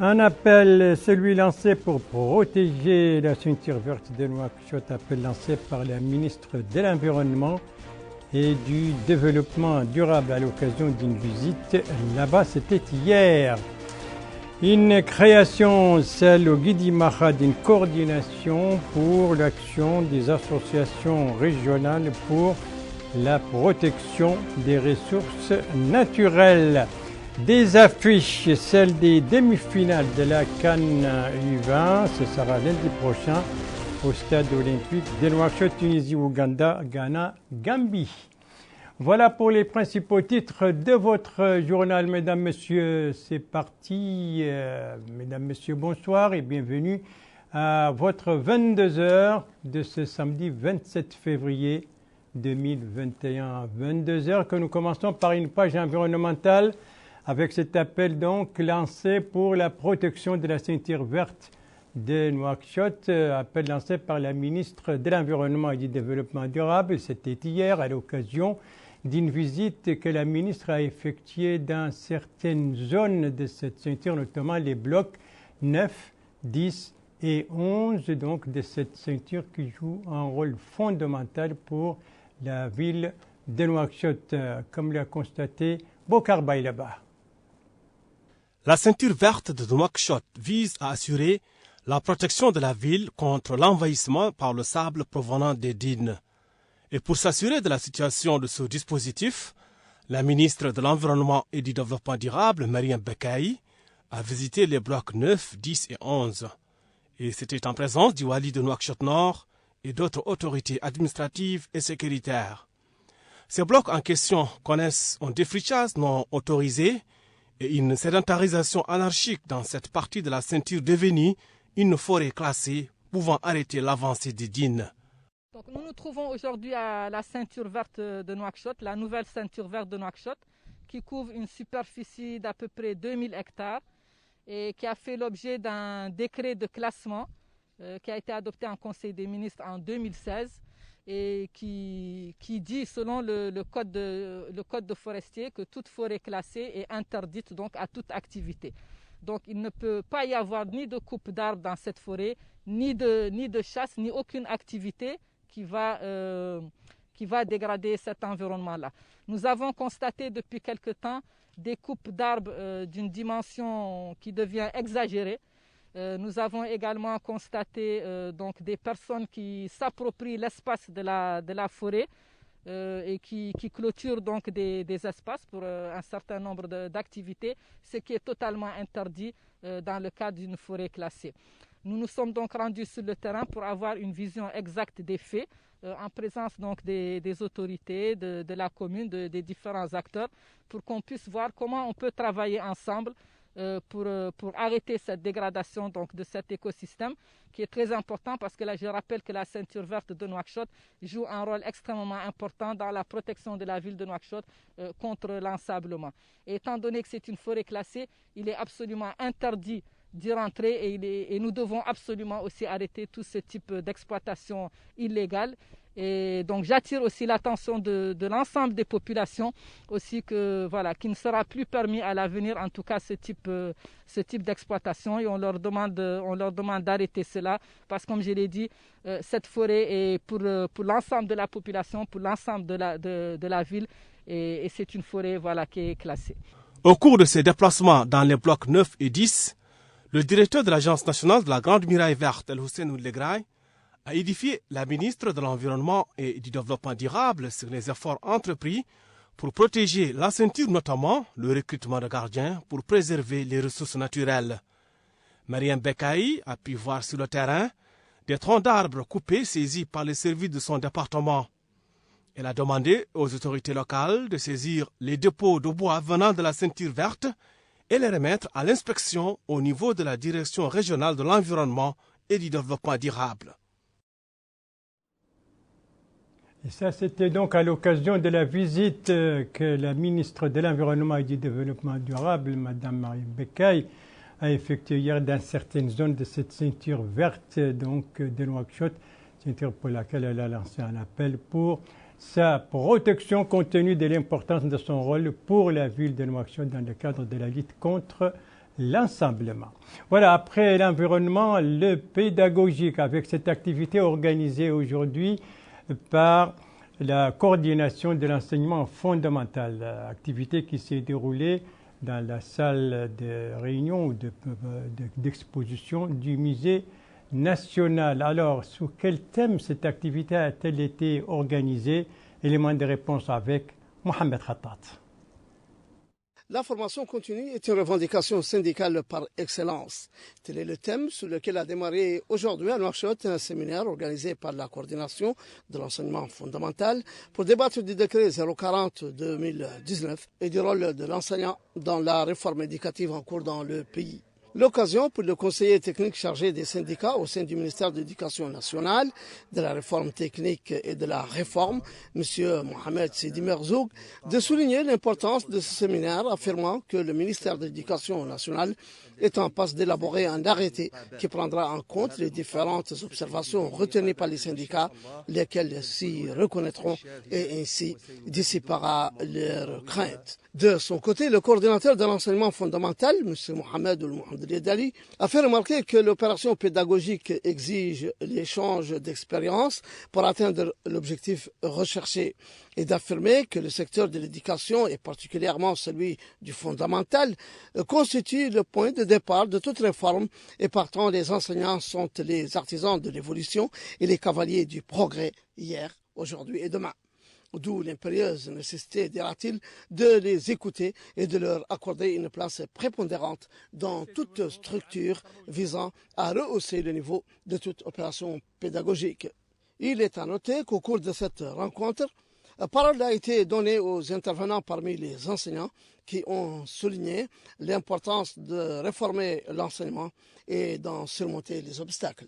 Un appel, celui lancé pour protéger la ceinture verte de Nouakchott, appel lancé par la ministre de l'Environnement et du Développement durable à l'occasion d'une visite là-bas, c'était hier. Une création, celle au Guidimaha, d'une coordination pour l'action des associations régionales pour la protection des ressources naturelles. Des affiches, celles des demi-finales de la CAN U20, ce sera lundi prochain au stade olympique de Nouakchott, Tunisie, Ouganda, Ghana, Gambie. Voilà pour les principaux titres de votre journal, mesdames, messieurs. C'est parti. Mesdames, messieurs, bonsoir et bienvenue à votre 22h de ce samedi 27 février 2021. 22h que nous commençons par une page environnementale avec cet appel donc lancé pour la protection de la ceinture verte de Nouakchott, appel lancé par la ministre de l'Environnement et du Développement durable. C'était hier à l'occasion d'une visite que la ministre a effectuée dans certaines zones de cette ceinture, notamment les blocs 9, 10 et 11, donc de cette ceinture qui joue un rôle fondamental pour la ville de Nouakchott, comme l'a constaté Bokar Baylaba. La ceinture verte de Nouakchott vise à assurer la protection de la ville contre l'envahissement par le sable provenant des dunes. Et pour s'assurer de la situation de ce dispositif, la ministre de l'Environnement et du Développement durable, Mariam Bekaï, a visité les blocs 9, 10 et 11. Et c'était en présence du Wali de Nouakchott Nord et d'autres autorités administratives et sécuritaires. Ces blocs en question connaissent un défrichage non autorisé et une sédentarisation anarchique dans cette partie de la ceinture devenue une forêt classée pouvant arrêter l'avancée des dunes. Donc nous nous trouvons aujourd'hui à la ceinture verte de Nouakchott, la nouvelle ceinture verte de Nouakchott, qui couvre une superficie d'à peu près 2000 hectares et qui a fait l'objet d'un décret de classement qui a été adopté en Conseil des ministres en 2016 et qui dit, selon le code de forestier, que toute forêt classée est interdite donc à toute activité. Donc il ne peut pas y avoir ni de coupe d'arbres dans cette forêt, ni de chasse, ni aucune activité qui va dégrader cet environnement-là. Nous avons constaté depuis quelque temps des coupes d'arbres d'une dimension qui devient exagérée. Nous avons également constaté donc des personnes qui s'approprient l'espace de la forêt et qui clôturent donc des espaces pour un certain nombre d'activités, ce qui est totalement interdit dans le cadre d'une forêt classée. Nous nous sommes donc rendus sur le terrain pour avoir une vision exacte des faits, en présence donc des autorités, de la commune, des différents acteurs, pour qu'on puisse voir comment on peut travailler ensemble pour arrêter cette dégradation donc, de cet écosystème qui est très important parce que là je rappelle que la ceinture verte de Nouakchott joue un rôle extrêmement important dans la protection de la ville de Nouakchott contre l'ensablement. Et étant donné que c'est une forêt classée, il est absolument interdit d'y rentrer et nous devons absolument aussi arrêter tout ce type d'exploitation illégale. Et donc j'attire aussi l'attention de l'ensemble des populations aussi que voilà, qu'il ne sera plus permis à l'avenir en tout cas ce type d'exploitation et on leur demande d'arrêter cela parce que comme je l'ai dit, cette forêt est pour l'ensemble de la population, pour l'ensemble de la ville et c'est une forêt voilà, qui est classée. Au cours de ces déplacements dans les blocs 9 et 10, le directeur de l'Agence nationale de la Grande Muraille Verte, El Hussein Oudlegraï, a édifié la ministre de l'Environnement et du Développement durable sur les efforts entrepris pour protéger la ceinture, notamment le recrutement de gardiens pour préserver les ressources naturelles. Mariam Bekaï a pu voir sur le terrain des troncs d'arbres coupés saisis par les services de son département. Elle a demandé aux autorités locales de saisir les dépôts de bois venant de la ceinture verte et les remettre à l'inspection au niveau de la Direction régionale de l'environnement et du développement durable. Et ça, c'était donc à l'occasion de la visite que la ministre de l'Environnement et du Développement durable, Mme Mariam Bekaï, a effectuée hier dans certaines zones de cette ceinture verte donc, de Nouakchott, ceinture pour laquelle elle a lancé un appel pour sa protection compte tenu de l'importance de son rôle pour la ville de Nouakchott dans le cadre de la lutte contre l'ensemblement. Voilà, après l'environnement, le pédagogique, avec cette activité organisée aujourd'hui par la coordination de l'enseignement fondamental, activité qui s'est déroulée dans la salle de réunion ou d'exposition du musée national. Alors, sous quel thème cette activité a-t-elle été organisée? Élément de réponse avec Mohamed Khattat. La formation continue est une revendication syndicale par excellence. Tel est le thème sur lequel a démarré aujourd'hui à Nouakchott un séminaire organisé par la coordination de l'enseignement fondamental pour débattre du décret 040-2019 et du rôle de l'enseignant dans la réforme éducative en cours dans le pays. L'occasion pour le conseiller technique chargé des syndicats au sein du ministère de l'Éducation nationale, de la réforme technique et de la réforme, M. Mohamed Sidi Merzoug, de souligner l'importance de ce séminaire, affirmant que le ministère de l'Éducation nationale est en passe d'élaborer un arrêté qui prendra en compte les différentes observations retenues par les syndicats, lesquelles s'y reconnaîtront et ainsi dissipera leurs craintes. De son côté, le coordinateur de l'enseignement fondamental, M. Mohamed Dali, a fait remarquer que l'opération pédagogique exige l'échange d'expériences pour atteindre l'objectif recherché et d'affirmer que le secteur de l'éducation, et particulièrement celui du fondamental, constitue le point de départ de toute réforme et partant les enseignants sont les artisans de l'évolution et les cavaliers du progrès hier, aujourd'hui et demain. D'où l'impérieuse nécessité, dira-t-il, de les écouter et de leur accorder une place prépondérante dans toute structure visant à rehausser le niveau de toute opération pédagogique. Il est à noter qu'au cours de cette rencontre, parole a été donnée aux intervenants parmi les enseignants qui ont souligné l'importance de réformer l'enseignement et d'en surmonter les obstacles.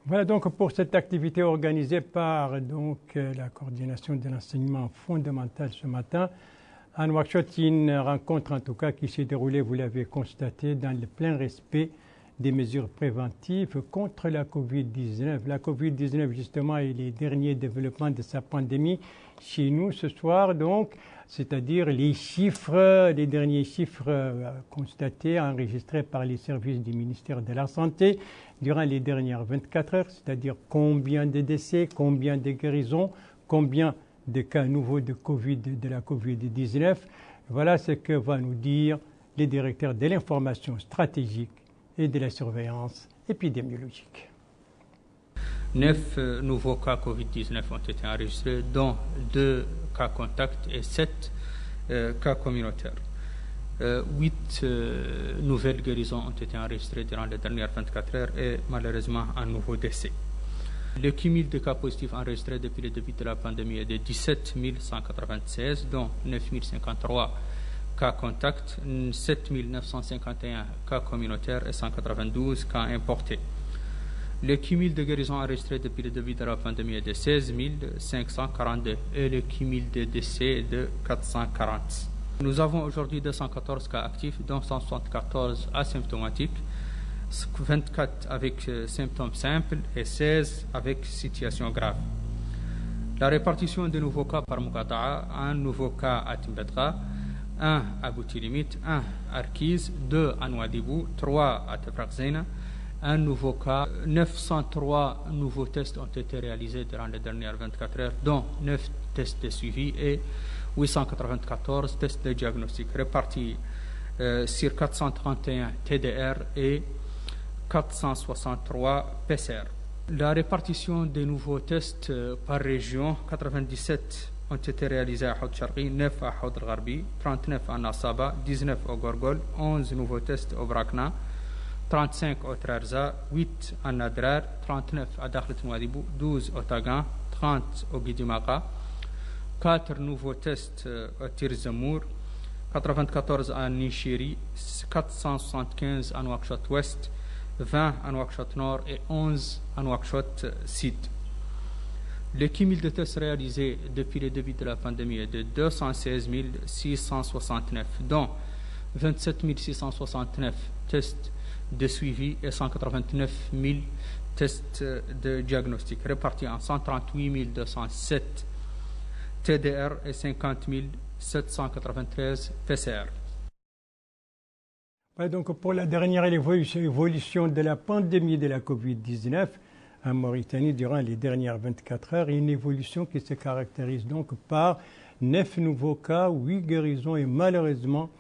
Voilà donc pour cette activité organisée par la coordination de l'enseignement fondamental ce matin. À Nouakchott, une rencontre en tout cas qui s'est déroulée, vous l'avez constaté, dans le plein respect des mesures préventives contre la Covid-19. La Covid-19 justement et les derniers développements de sa pandémie chez nous ce soir donc, c'est-à-dire les derniers chiffres constatés, enregistrés par les services du ministère de la Santé durant les dernières 24 heures, c'est-à-dire combien de décès, combien de guérisons, combien de cas nouveaux de la Covid-19. Voilà ce que va nous dire le directeur de l'information stratégique et de la surveillance épidémiologique. 9 nouveaux cas Covid-19 ont été enregistrés, dont 2 cas contacts et 7 cas communautaires. 8 nouvelles guérisons ont été enregistrées durant les dernières 24 heures et malheureusement un nouveau décès. Le cumul de cas positifs enregistrés depuis le début de la pandémie est de 17 196, dont 9 053 cas contacts, 7 951 cas communautaires et 192 cas importés. Le cumul de guérison enregistré depuis le début de la pandémie est de 16 542 et le cumul de décès est de 440. Nous avons aujourd'hui 214 cas actifs, dont 174 asymptomatiques, 24 avec symptômes simples et 16 avec situation grave. La répartition des nouveaux cas par Moukata'a, un nouveau cas à Timbedra, 1 à Boutilimit, 1 à Arkiz, 2 à Nouadhibou, 3 à Tefrakzena, un nouveau cas. 903 nouveaux tests ont été réalisés durant les dernières 24 heures, dont 9 tests de suivi et 894 tests de diagnostic répartis sur 431 TDR et 463 PCR. La répartition des nouveaux tests par région, 97 ont été réalisés à Houd Sharqi, 9 à Houd Gharbi, 39 à Nasaba, 19 au Gorgol, 11 nouveaux tests au Brakna, 35 au Trarza, 8 à Nadrar, 39 à Dakhlet Nouadhibou, 12 au Tagan, 30 au Guidimaka, 4 nouveaux tests au Tirzamour, 94 à Nishiri, 475 à Nouakchott Ouest, 20 à Nouakchott Nord et 11 à Nouakchott Sud. Le cumul de tests réalisés depuis le début de la pandémie est de 216 669, dont 27 669 tests de suivi et 189 000 tests de diagnostic, répartis en 138 207 TDR et 50 793 PCR. Donc pour la dernière évolution de la pandémie de la Covid-19 en Mauritanie durant les dernières 24 heures, une évolution qui se caractérise donc par 9 nouveaux cas, 8 guérisons et malheureusement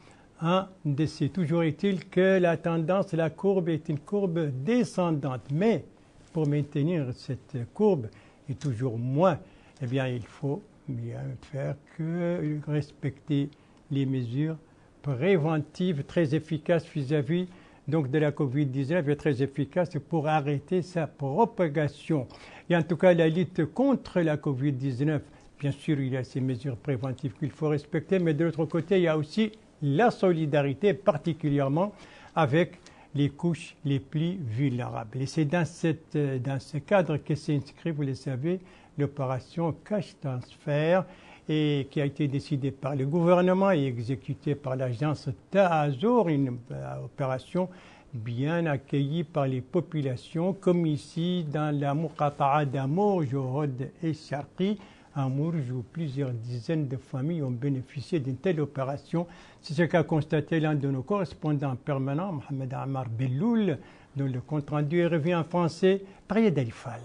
un décès. Toujours est-il que la tendance, la courbe est une courbe descendante. Mais pour maintenir cette courbe et toujours moins, eh bien, il faut bien faire que respecter les mesures préventives très efficaces vis-à-vis donc de la Covid-19 est très efficace pour arrêter sa propagation. Et en tout cas, la lutte contre la Covid-19, bien sûr, il y a ces mesures préventives qu'il faut respecter, mais de l'autre côté, il y a aussi la solidarité, particulièrement avec les couches les plus vulnérables. Et c'est dans ce cadre que s'inscrit, vous le savez, l'opération Cash Transfer, et qui a été décidée par le gouvernement et exécutée par l'agence Ta'azour, une opération bien accueillie par les populations, comme ici dans la Muqata'a d'Amour, Johod et Sharqi, à Mourj, où plusieurs dizaines de familles ont bénéficié d'une telle opération. C'est ce qu'a constaté l'un de nos correspondants permanents, Mohamed Amar Belloul, dont le compte-rendu est revu en français par Yed Alifal.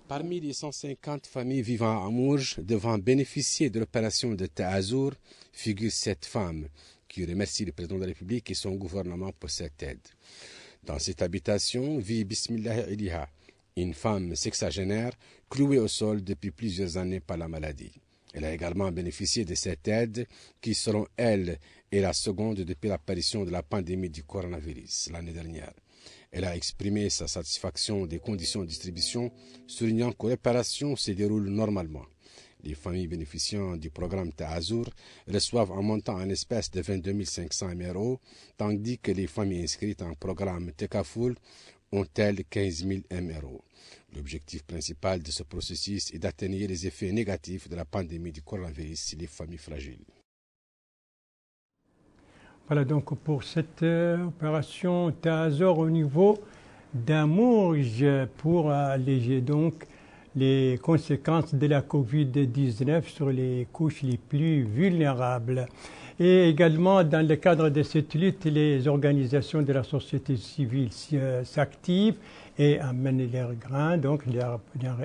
Parmi les 150 familles vivant à Mourj devant bénéficier de l'opération de Ta'azour figurent 7 femmes qui remercient le président de la République et son gouvernement pour cette aide. Dans cette habitation vit Bismillah Eliha, une femme sexagénaire clouée au sol depuis plusieurs années par la maladie. Elle a également bénéficié de cette aide qui, selon elle, est la seconde depuis l'apparition de la pandémie du coronavirus l'année dernière. Elle a exprimé sa satisfaction des conditions de distribution, soulignant que l'opération se déroule normalement. Les familles bénéficiant du programme Ta'azour reçoivent un montant en espèces de 22 500 €, tandis que les familles inscrites en programme Tekafoul ont elles 15 000 €. L'objectif principal de ce processus est d'atténuer les effets négatifs de la pandémie du coronavirus sur les familles fragiles. Voilà donc pour cette opération Ta'azour au niveau d'Amourj pour alléger donc les conséquences de la Covid-19 sur les couches les plus vulnérables. Et également, dans le cadre de cette lutte, les organisations de la société civile s'activent et amènent leurs grains, donc leur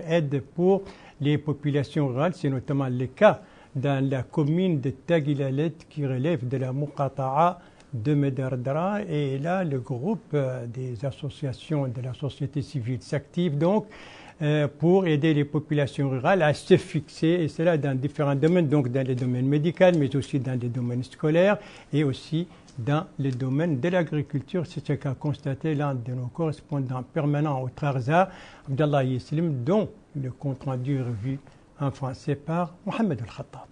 aide pour les populations rurales. C'est notamment le cas dans la commune de Tagilalet qui relève de la Muqata'a de Medardra. Et là, le groupe des associations de la société civile s'active donc pour aider les populations rurales à se fixer, et cela dans différents domaines, donc dans les domaines médicaux, mais aussi dans les domaines scolaires et aussi dans le domaine de l'agriculture. C'est ce qu'a constaté l'un de nos correspondants permanents au Trarza, Abdallah Yeslim, dont le compte-rendu est revu en français par Mohamed El-Khattat.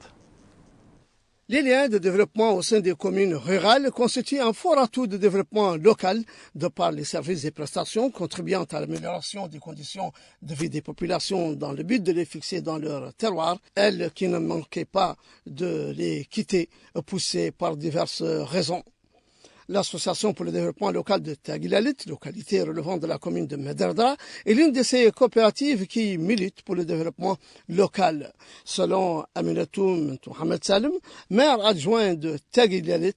Les liens de développement au sein des communes rurales constituent un fort atout de développement local de par les services et prestations contribuant à l'amélioration des conditions de vie des populations dans le but de les fixer dans leur terroir, elles qui ne manquaient pas de les quitter poussées par diverses raisons. L'Association pour le développement local de Tagilalit, localité relevant de la commune de Medardra, est l'une de ces coopératives qui militent pour le développement local. Selon Aminatou Mohamed Salim, maire adjoint de Tagilalit,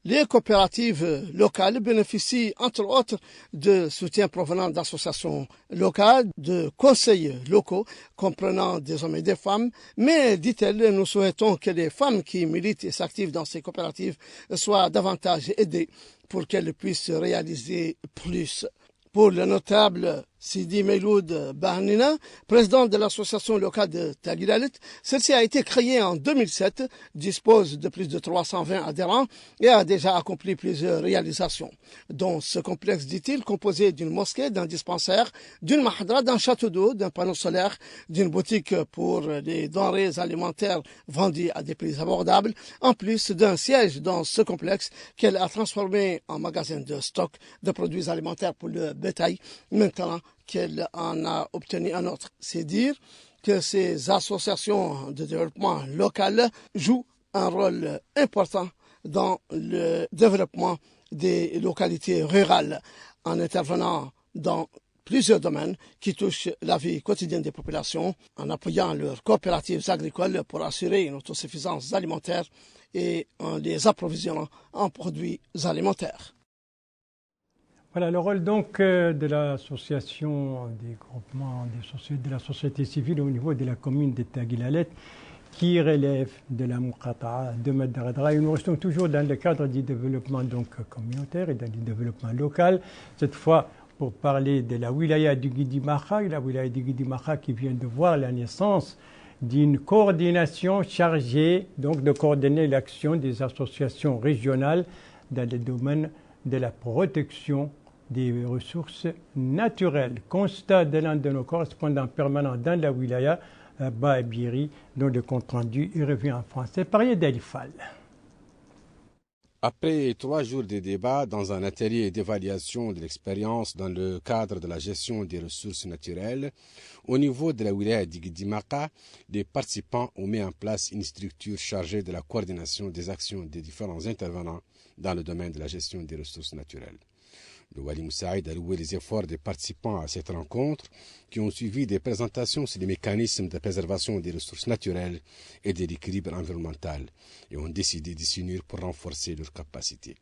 les coopératives locales bénéficient entre autres de soutien provenant d'associations locales, de conseils locaux comprenant des hommes et des femmes. Mais, dit-elle, nous souhaitons que les femmes qui militent et s'activent dans ces coopératives soient davantage aidées pour qu'elles puissent réaliser plus. Pour le notable Sidi Meiloud Bahnina, président de l'association locale de Tagilalit, celle-ci a été créée en 2007, dispose de plus de 320 adhérents et a déjà accompli plusieurs réalisations, dont ce complexe, dit-il, composé d'une mosquée, d'un dispensaire, d'une mahadra, d'un château d'eau, d'un panneau solaire, d'une boutique pour les denrées alimentaires vendues à des prix abordables, en plus d'un siège dans ce complexe qu'elle a transformé en magasin de stock de produits alimentaires pour le bétail. Maintenant qu'elle en a obtenu un autre. C'est dire que ces associations de développement local jouent un rôle important dans le développement des localités rurales en intervenant dans plusieurs domaines qui touchent la vie quotidienne des populations en appuyant leurs coopératives agricoles pour assurer une autosuffisance alimentaire et en les approvisionnant en produits alimentaires. Voilà le rôle donc de l'association des groupements de la société civile au niveau de la commune de Taguilalet qui relève de la Muqata'a de Madaradra. Et nous restons toujours dans le cadre du développement donc communautaire et dans le développement local. Cette fois, pour parler de la wilaya du Guidi Maha, qui vient de voir la naissance d'une coordination chargée donc de coordonner l'action des associations régionales dans le domaine de la protection des ressources naturelles. Constat de l'un de nos correspondants permanents dans la wilaya, Ba Biri, dont le compte-rendu revient en français par Yedel Fall. Après 3 jours de débats dans un atelier d'évaluation de l'expérience dans le cadre de la gestion des ressources naturelles, au niveau de la wilaya d'Igidimaka, les participants ont mis en place une structure chargée de la coordination des actions des différents intervenants dans le domaine de la gestion des ressources naturelles. Le Wali Moussaïd a loué les efforts des participants à cette rencontre qui ont suivi des présentations sur les mécanismes de préservation des ressources naturelles et de l'équilibre environnemental et ont décidé de s'unir pour renforcer leurs capacités.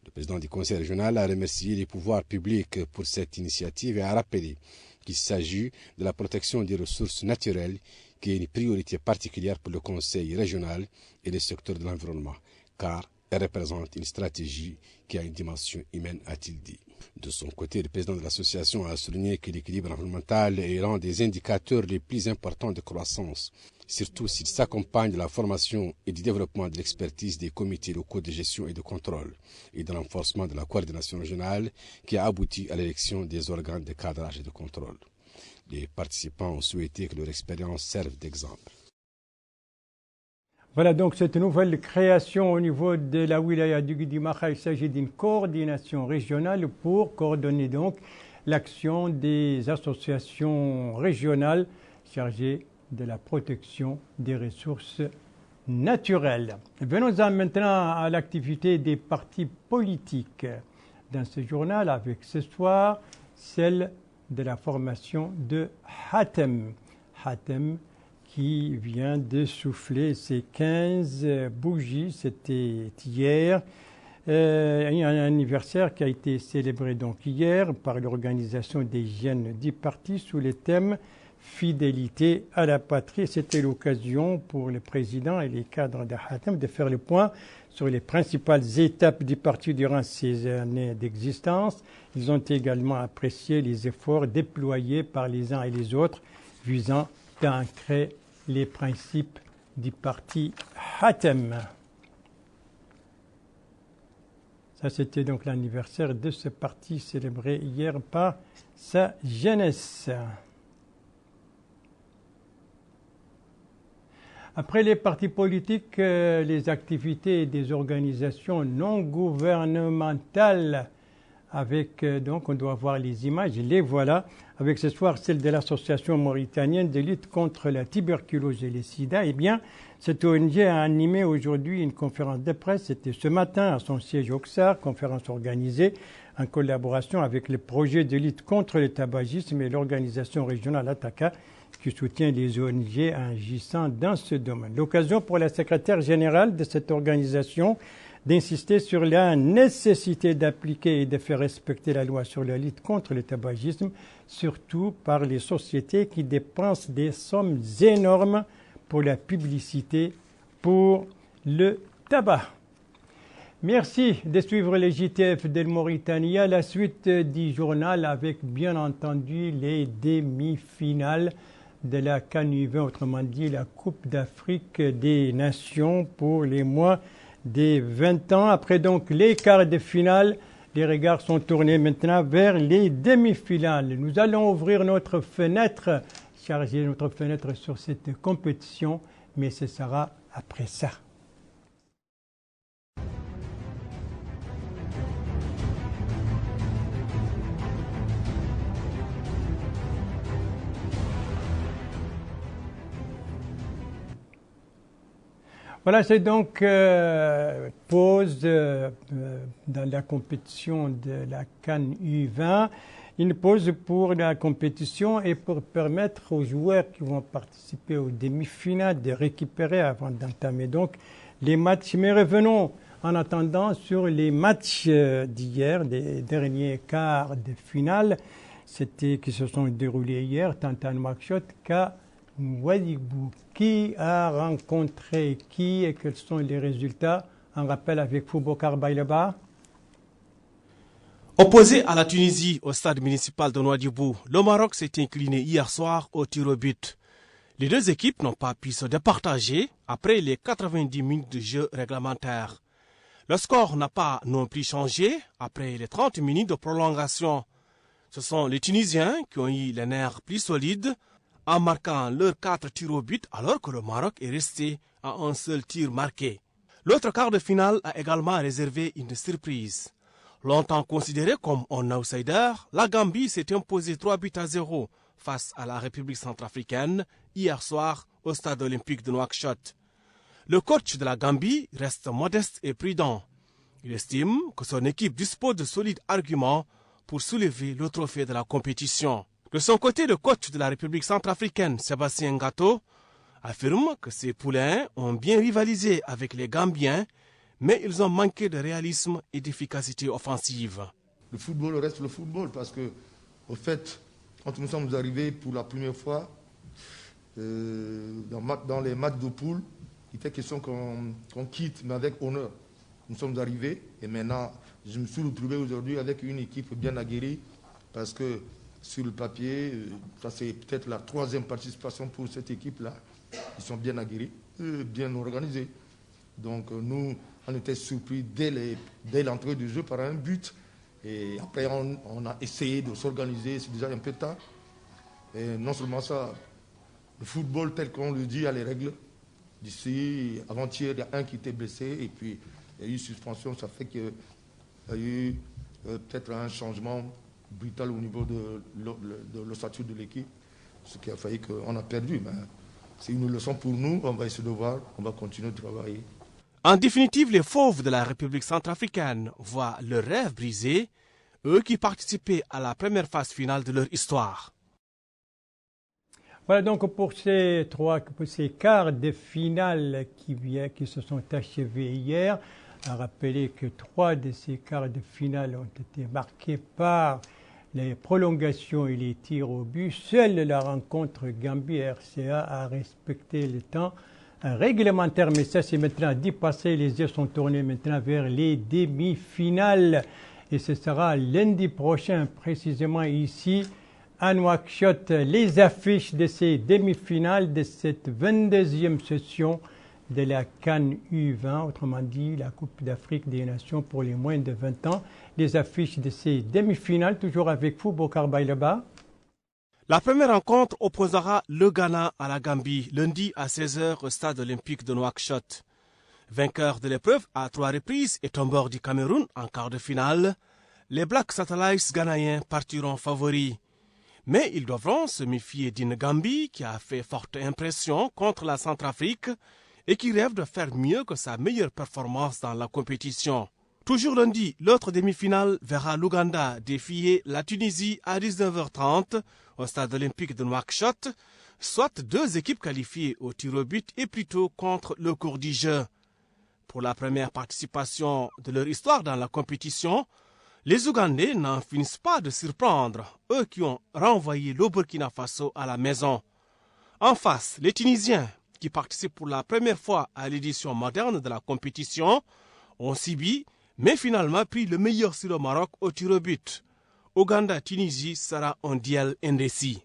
Le président du conseil régional a remercié les pouvoirs publics pour cette initiative et a rappelé qu'il s'agit de la protection des ressources naturelles qui est une priorité particulière pour le conseil régional et le secteur de l'environnement, car elle représente une stratégie qui a une dimension humaine, a-t-il dit. De son côté, le président de l'association a souligné que l'équilibre environnemental est l'un des indicateurs les plus importants de croissance, surtout s'il s'accompagne de la formation et du développement de l'expertise des comités locaux de gestion et de contrôle et de renforcement de la coordination régionale qui a abouti à l'élection des organes de cadrage et de contrôle. Les participants ont souhaité que leur expérience serve d'exemple. Voilà donc cette nouvelle création au niveau de la wilaya du Guidi Maha. Il s'agit d'une coordination régionale pour coordonner donc l'action des associations régionales chargées de la protection des ressources naturelles. Venons-en maintenant à l'activité des partis politiques dans ce journal avec ce soir celle de la formation de Hatem. Hatem qui vient de souffler ses 15 bougies, c'était hier. Un anniversaire qui a été célébré donc hier par l'organisation des jeunes du parti sous le thème Fidélité à la patrie. C'était l'occasion pour le président et les cadres de Hatem de faire le point sur les principales étapes du parti durant ces années d'existence. Ils ont également apprécié les efforts déployés par les uns et les autres visant à ancrer les principes du parti Hatem. Ça, c'était donc l'anniversaire de ce parti célébré hier par sa jeunesse. Après les partis politiques, les activités des organisations non gouvernementales avec, donc on doit voir les images, les voilà, avec ce soir celle de l'association mauritanienne de lutte contre la tuberculose et le sida. Eh bien, cette ONG a animé aujourd'hui une conférence de presse, c'était ce matin à son siège au XAR, conférence organisée en collaboration avec le projet de lutte contre le tabagisme et l'organisation régionale Ataka qui soutient les ONG agissant dans ce domaine. L'occasion pour la secrétaire générale de cette organisation d'insister sur la nécessité d'appliquer et de faire respecter la loi sur la lutte contre le tabagisme, surtout par les sociétés qui dépensent des sommes énormes pour la publicité pour le tabac. Merci de suivre les JTF de Mauritanie. À la suite du journal avec bien entendu les demi-finales de la CAN U20, autrement dit la Coupe d'Afrique des Nations pour les mois des 20 ans. Après donc les quarts de finale, les regards sont tournés maintenant vers les demi-finales. Nous allons ouvrir notre fenêtre, charger notre fenêtre sur cette compétition, mais ce sera après ça. Voilà, c'est donc pause dans la compétition de la CAN U20 une pause pour la compétition et pour permettre aux joueurs qui vont participer aux demi-finales de récupérer avant d'entamer donc les matchs. Mais revenons en attendant sur les matchs d'hier, des derniers quarts de finale qui se sont déroulés hier, tant à Nouakchott qu'à Ouadhibou. Qui a rencontré qui et quels sont les résultats? Un rappel avec Boubacar Baïleba. Opposé à la Tunisie au stade municipal de Nouadhibou, le Maroc s'est incliné hier soir au tir au but. Les deux équipes n'ont pas pu se départager après les 90 minutes de jeu réglementaire. Le score n'a pas non plus changé après les 30 minutes de prolongation. Ce sont les Tunisiens qui ont eu les nerfs plus solides en marquant leurs 4 tirs au but alors que le Maroc est resté à un seul tir marqué. L'autre quart de finale a également réservé une surprise. Longtemps considérée comme un outsider, la Gambie s'est imposée 3-0 face à la République centrafricaine hier soir au stade olympique de Nouakchott. Le coach de la Gambie reste modeste et prudent. Il estime que son équipe dispose de solides arguments pour soulever le trophée de la compétition. De son côté, le coach de la République centrafricaine, Sébastien Ngato, affirme que ses poulains ont bien rivalisé avec les Gambiens, mais ils ont manqué de réalisme et d'efficacité offensive. Le football reste le football parce que, au fait, quand nous sommes arrivés pour la première fois dans les matchs de poule, il était question qu'on quitte, mais avec honneur. Nous sommes arrivés et maintenant, je me suis retrouvé aujourd'hui avec une équipe bien aguerrie parce que sur le papier, ça c'est peut-être la 3e participation pour cette équipe-là. Ils sont bien aguerris, bien organisés. Donc nous, on était surpris dès l'entrée du jeu par un but. Et après, on a essayé de s'organiser, c'est déjà un peu tard. Et non seulement ça, le football tel qu'on le dit a les règles. D'ici, avant-hier, il y a un qui était blessé et puis il y a eu suspension. Ça fait qu'il y a eu peut-être un changement brutal au niveau de l'ossature de l'équipe, ce qui a failli qu'on a perdu. Mais c'est une leçon pour nous, on va essayer de voir, on va continuer de travailler. En définitive, les fauves de la République centrafricaine voient leur rêve brisé, eux qui participaient à la première phase finale de leur histoire. Voilà donc pour ces quarts de finale qui se sont achevés hier. À rappeler que 3 de ces quarts de finale ont été marqués par les prolongations et les tirs au but. Seule la rencontre Gambie-RCA a respecté le temps réglementaire. Mais ça, c'est maintenant dépassé. Les yeux sont tournés maintenant vers les demi-finales. Et ce sera lundi prochain, précisément ici, à Nouakchott, les affiches de ces demi-finales de cette 22e session de la CAN U20, autrement dit la Coupe d'Afrique des Nations pour les moins de 20 ans. Les affiches de ces demi-finales, toujours avec vous, Boubacar Baïleba. La première rencontre opposera le Ghana à la Gambie, lundi à 16h au stade olympique de Nouakchott. Vainqueur de l'épreuve à 3 reprises et tombeur du Cameroun en quart de finale, les Black Satellites ghanéens partiront favoris. Mais ils devront se méfier d'une Gambie qui a fait forte impression contre la Centrafrique et qui rêve de faire mieux que sa meilleure performance dans la compétition. Toujours lundi, l'autre demi-finale verra l'Ouganda défier la Tunisie à 19h30 au stade olympique de Nouakchott, soit 2 équipes qualifiées au tir au but et plutôt contre le cours du jeu. Pour la première participation de leur histoire dans la compétition, les Ougandais n'en finissent pas de surprendre, eux qui ont renvoyé le Burkina Faso à la maison. En face, les Tunisiens, qui participent pour la première fois à l'édition moderne de la compétition, ont subi, mais finalement pris le meilleur sur le Maroc au tir au but. Ouganda-Tunisie sera un duel indécis.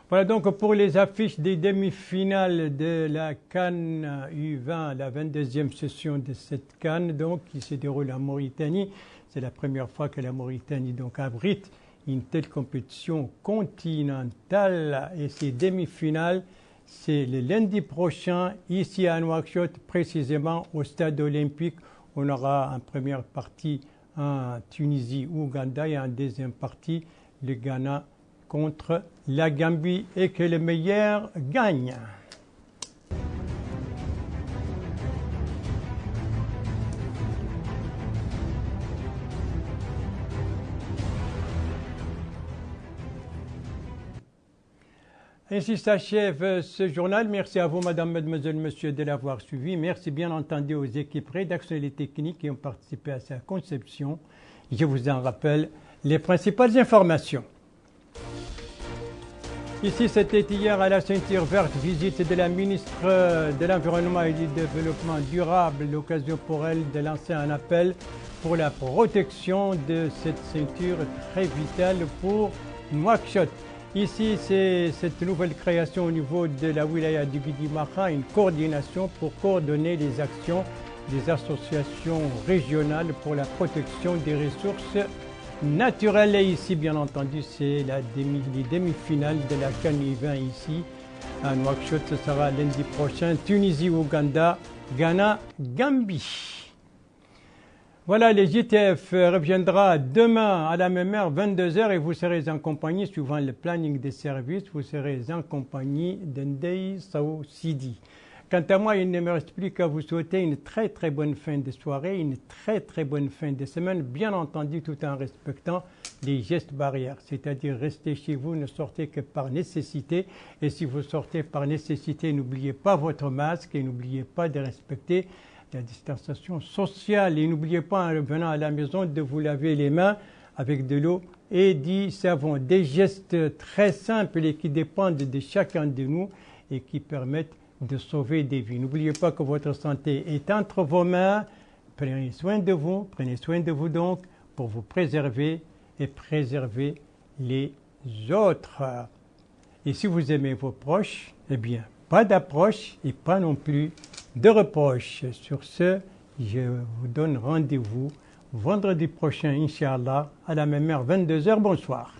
Voilà donc pour les affiches des demi-finales de la CAN U20, la 22e session de cette CAN donc, qui se déroule en Mauritanie. C'est la première fois que la Mauritanie donc abrite une telle compétition continentale. Et ces demi-finales, c'est le lundi prochain, ici à Nouakchott, précisément au stade olympique. On aura en première partie en Tunisie, Ouganda, et en deuxième partie, le Ghana contre la Gambie, et que le meilleur gagne. Ainsi s'achève ce journal. Merci à vous, madame, mademoiselle, monsieur, de l'avoir suivi. Merci bien entendu aux équipes rédactionnelles et techniques qui ont participé à sa conception. Je vous en rappelle les principales informations. Ici, c'était hier à la ceinture verte, visite de la ministre de l'Environnement et du Développement durable, l'occasion pour elle de lancer un appel pour la protection de cette ceinture très vitale pour Nouakchott. Ici, c'est cette nouvelle création au niveau de la wilaya du Guidi-Maha, une coordination pour coordonner les actions des associations régionales pour la protection des ressources naturelles. Et ici, bien entendu, c'est les demi-finales de la CAN U20 ici à Nouakchott. Ce sera lundi prochain. Tunisie, Ouganda, Ghana, Gambie. Voilà, les JTF reviendra demain à la même heure, 22h, et vous serez en compagnie, suivant le planning des services, vous serez en compagnie d'Ndei Sao Sidi. Quant à moi, il ne me reste plus qu'à vous souhaiter une très très bonne fin de soirée, une très très bonne fin de semaine, bien entendu tout en respectant les gestes barrières, c'est-à-dire restez chez vous, ne sortez que par nécessité, et si vous sortez par nécessité, n'oubliez pas votre masque et n'oubliez pas de respecter la distanciation sociale. Et n'oubliez pas, en revenant à la maison, de vous laver les mains avec de l'eau et du savon. Des gestes très simples et qui dépendent de chacun de nous et qui permettent de sauver des vies. N'oubliez pas que votre santé est entre vos mains. Prenez soin de vous donc pour vous préserver et préserver les autres. Et si vous aimez vos proches, eh bien, pas d'approche et pas non plus de reproches. Sur ce, je vous donne rendez-vous vendredi prochain, Inch'Allah, à la même heure, 22h. Bonsoir.